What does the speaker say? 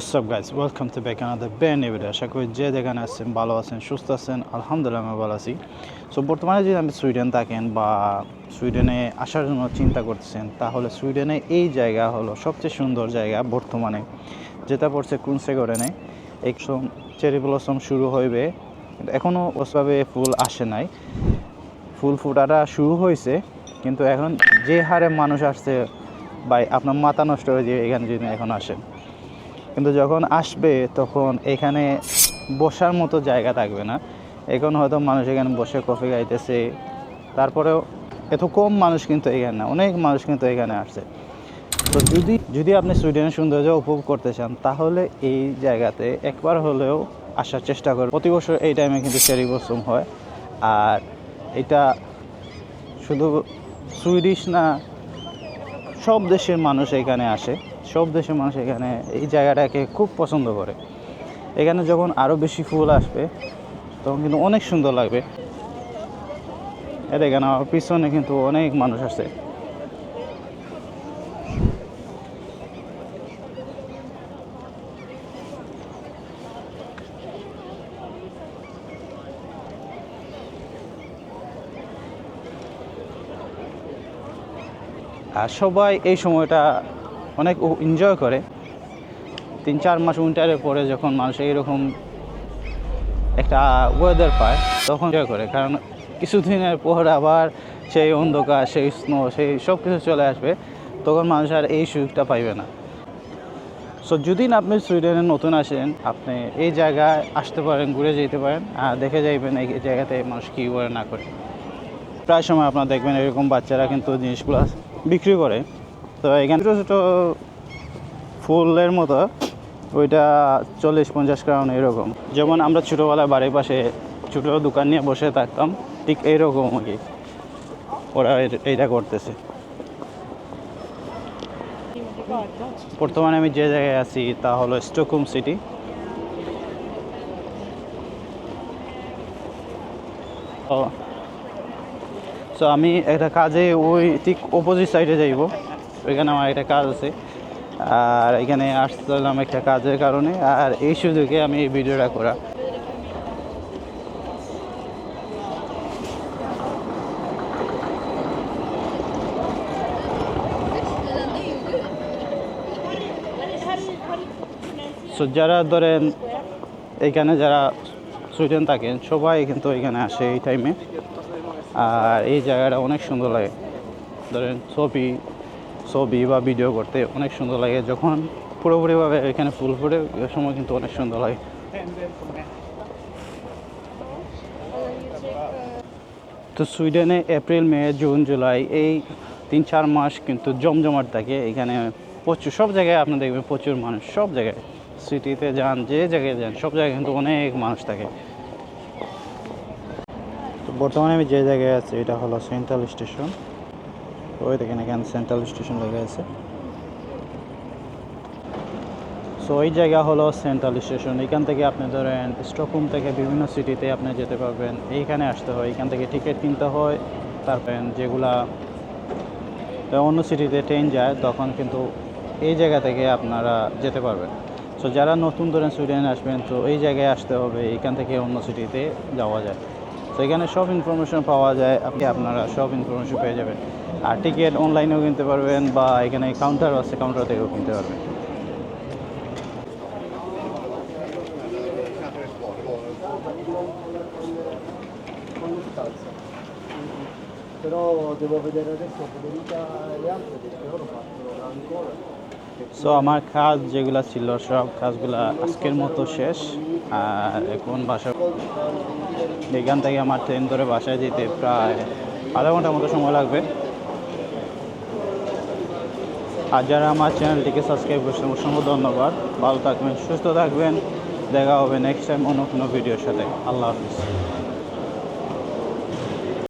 What's up guys, welcome to back another brand new video. আশা করি যে যেখানে আছেন ভালো আছেন, সুস্থ আছেন। আলহামদুলিল্লাহ আমি ভালো আছি। সো বর্তমানে যদি আপনি সুইডেন থাকেন বা সুইডেনে আসার জন্য চিন্তা করতেছেন, তাহলে সুইডেনে এই জায়গা হলো সবচেয়ে সুন্দর জায়গা বর্তমানে, যেটা পড়ছে কুনসেগরেনে। একদম চেরি ব্লসম শুরু হইবে, কিন্তু এখনও ওভাবে ফুল আসে নাই। ফুল ফোটাটা শুরু হয়েছে, কিন্তু এখন যে হারে মানুষ আসছে ভাই, আপনার মাথা নষ্ট হয়ে যায় এখানে যদি এখন আসেন। কিন্তু যখন আসবে তখন এখানে বসার মতো জায়গা থাকবে না। এখন হয়তো মানুষ এখানে বসে কফি খাইতেছে, তারপরেও এত কম মানুষ কিন্তু এখানে না, অনেক মানুষ কিন্তু এখানে আসছে। তো যদি আপনি সুইডেনের সৌন্দর্য উপভোগ করতে চান, তাহলে এই জায়গাতে একবার হলেও আসার চেষ্টা করুন। প্রতি বছর এই টাইমে কিন্তু চেরি ব্লসম হয়, আর এটা শুধু সুইডিশ না, সব দেশের মানুষ এখানে আসে। সব দেশের মানুষ এখানে এই জায়গাটাকে খুব পছন্দ করে। এখানে যখন আরও বেশি ফুল আসবে তখন কিন্তু অনেক সুন্দর লাগবে। এখানে আমার পিছনে কিন্তু অনেক মানুষ আসে। আর সবাই এই সময়টা অনেক এনজয় করে। 3-4 মাস উইন্টারের পরে যখন মানুষ এইরকম একটা ওয়েদার পায় তখন এনজয় করে, কারণ কিছুদিনের পর আবার সেই অন্ধকার, সেই স্নো, সেই সব কিছু চলে আসবে, তখন মানুষ আর এই সুযোগটা পাইবে না। সো যদি না আপনি সুইডেনে নতুন আসেন, আপনি এই জায়গায় আসতে পারেন, ঘুরে যেতে পারেন, আর দেখে যাইবেন এই জায়গাতে মানুষ কী করে না করে। প্রায় সময় আপনারা দেখবেন এরকম বাচ্চারা কিন্তু জিনিসগুলো বিক্রি করে। তো এখানে ছোটো ছোটো ফুলের মতো, ওইটা 40-50 ক্রাউন এরকম। যেমন আমরা ছোটোবেলায় বাড়ির পাশে ছোটো দোকান নিয়ে বসে থাকতাম, ঠিক এইরকম আর কি ওরা এইটা করতেছে। বর্তমানে আমি যে জায়গায় আছি তা হলো স্টকহোম সিটি। সো আমি একটা কাজে ওই ঠিক অপোজিট সাইডে যাইব, ওইখানে আমার একটা কাজ আছে, আর এখানে আসছিলাম একটা কাজের কারণে, আর এই সুযোগে আমি এই ভিডিওটা করা। সো যারা ধরেন এইখানে যারা সুইডেন থাকেন সবাই কিন্তু এখানে আসে এই টাইমে, আর এই জায়গাটা অনেক সুন্দর লাগে। ধরেন ছবি বা ভিডিও করতে অনেক সুন্দর লাগে। যখন পুরোপুরিভাবে এখানে ফুল ফুটে ওই সময় কিন্তু অনেক সুন্দর লাগে। তো সুইডেনে এপ্রিল, মে, জুন, জুলাই এই 3-4 মাস কিন্তু জমজমাট থাকে এখানে। প্রচুর সব জায়গায় আপনি দেখবেন প্রচুর মানুষ, সব জায়গায় সিটিতে যান, যে জায়গায় যান, সব জায়গায় কিন্তু অনেক মানুষ থাকে। তো বর্তমানে আমি যে জায়গায় আছি এটা হলো সেন্ট্রাল স্টেশন। ওই দেখেন এখানে সেন্ট্রাল স্টেশন লেগে আছে। সো এই জায়গা হলো সেন্ট্রাল স্টেশন। এখান থেকে আপনি ধরেন স্টকহোম থেকে বিভিন্ন সিটিতে আপনি যেতে পারবেন। এইখানে আসতে হয়, এখান থেকে টিকিট কিনতে হয়। তারপর যেগুলা অন্য সিটিতে ট্রেন যায় তখন কিন্তু এই জায়গা থেকে আপনারা যেতে পারবেন। সো যারা নতুন ধরেন সুইডেনে আসবেন, তো এই জায়গায় আসতে হবে, এখান থেকে অন্য সিটিতে যাওয়া যায়। তো এখানে সব ইনফরমেশন পাওয়া যায়, আপনারা সব ইনফরমেশন পেয়ে যাবেন। আর টিকিট অনলাইনেও কিনতে পারবেন, বা এখানে কাউন্টার আছে, কাউন্টার থেকেও কিনতে পারবেন। Però devo vedere adesso come vita le altre perché loro partono da Ancona. So আমার কাজ যেগুলো ছিল সব কাজগুলো আজকের মতো শেষ, আর এখন বাসা, এখান থেকে আমার ট্রেন ধরে বাসায় যেতে প্রায় আধা ঘন্টার মতো সময় লাগবে। আর যারা আমার চ্যানেলটিকে সাবস্ক্রাইব করছেন অসংখ্য ধন্যবাদ। ভালো থাকবেন, সুস্থ থাকবেন, দেখা হবে নেক্সট টাইম অন্য কোনো ভিডিওর সাথে। আল্লাহ হাফিজ।